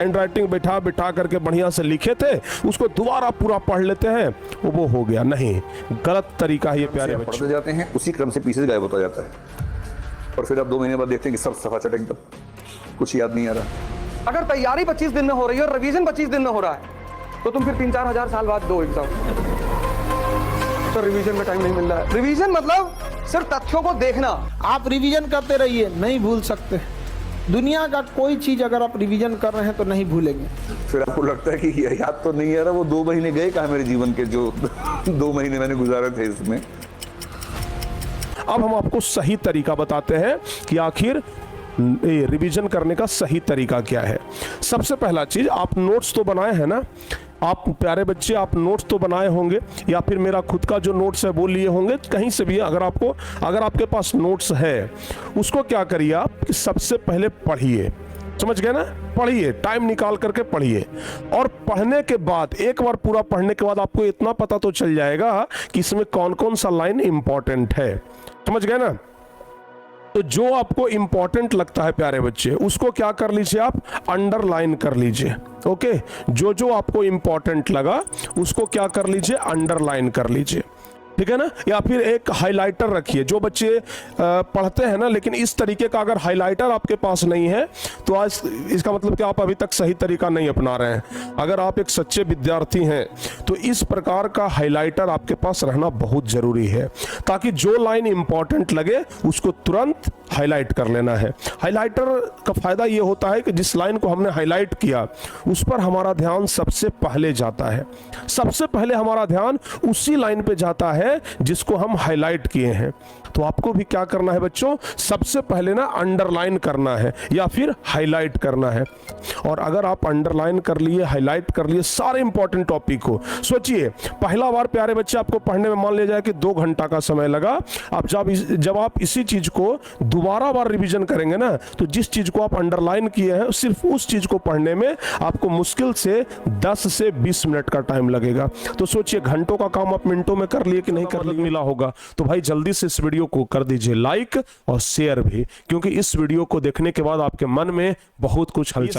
Hand writing बैठा बैठा करके बढ़िया से लिखे थे, उसको दोबारा पूरा पढ़ लेते हैं, वो हो गया। नहीं, गलत तरीका है ये प्यारे बच्चे। पढ़ते जाते हैं, उसी क्रम से पीछे गायब होता जाता है और फिर आप 2 महीने बाद देखते हैं कि सब सफा चट एकदम, कुछ याद नहीं आ रहा। अगर तैयारी 25 दिन में हो रही है और रिवीजन 25 दिन में हो रहा है तो तुम फिर 3-4 हजार साल बाद दो एग्जाम। तो रिवीजन में टाइम नहीं मिल रहा है। रिवीजन मतलब सिर्फ तथ्यों को देखना। आप रिवीजन करते रहिए, नहीं भूल सकते। दुनिया का कोई चीज अगर आप रिवीजन कर रहे हैं तो नहीं भूलेंगे। फिर आपको लगता है कि याद तो नहीं आ रहा, वो 2 महीने गए कहाँ मेरे जीवन के, जो 2 महीने मैंने गुजारे थे इसमें। अब हम आपको सही तरीका बताते हैं कि आखिर रिवीजन करने का सही तरीका क्या है। सबसे पहला चीज, आप नोट्स तो बनाए हैं ना, आप प्यारे बच्चे, आप नोट्स तो बनाए होंगे या फिर मेरा खुद का जो नोट्स है वो लिए होंगे, कहीं से भी। अगर आपके पास नोट्स है, उसको क्या करिए आप कि सबसे पहले पढ़िए। समझ गए ना? पढ़िए, टाइम निकाल करके पढ़िए। और पढ़ने के बाद, एक बार पूरा पढ़ने के बाद आपको इतना पता तो चल जाएगा कि इसमें कौन कौन सा लाइन इंपॉर्टेंट है। समझ गए ना? तो जो आपको इंपॉर्टेंट लगता है प्यारे बच्चे, उसको क्या कर लीजिए आप, अंडरलाइन कर लीजिए। ओके, जो जो आपको इंपॉर्टेंट लगा उसको क्या कर लीजिए, अंडरलाइन कर लीजिए। ठीक है ना? या फिर एक हाइलाइटर रखिए। जो बच्चे पढ़ते हैं ना, लेकिन इस तरीके का अगर हाइलाइटर आपके पास नहीं है तो आज इसका मतलब कि आप अभी तक सही तरीका नहीं अपना रहे हैं। अगर आप एक सच्चे विद्यार्थी हैं तो इस प्रकार का हाइलाइटर आपके पास रहना बहुत जरूरी है, ताकि जो लाइन इंपॉर्टेंट लगे उसको तुरंत हाईलाइट कर लेना है। हाइलाइटर का फायदा ये होता है कि जिस लाइन को हमने हाईलाइट किया उस पर हमारा ध्यान सबसे पहले जाता है। सबसे पहले हमारा ध्यान उसी लाइन पे जाता है जिसको हम हाईलाइट किए हैं। तो आपको भी क्या करना है बच्चों, सबसे पहले ना अंडरलाइन करना है या फिर हाईलाइट करना है। और अगर आप अंडरलाइन कर लिए, हाईलाइट कर लिए सारे इंपॉर्टेंट टॉपिक को, सोचिए पहला बार प्यारे बच्चे आपको पढ़ने में मान लिया जाए कि 2 घंटा का समय लगा। अब जब आप इसी चीज को दोबारा बार रिवीजन करेंगे ना, तो जिस चीज को आप अंडरलाइन किए हैं सिर्फ उस चीज को पढ़ने में आपको मुश्किल से 10 से 20 मिनट का टाइम लगेगा। तो सोचिए, घंटों का काम आप मिनटों में कर लिए कि नहीं कर लिए मिला होगा। तो भाई जल्दी से इस वीडियो को कर दीजिए लाइक और शेयर भी, क्योंकि इस वीडियो को देखने के बाद आपके मन में बहुत कुछ हलचल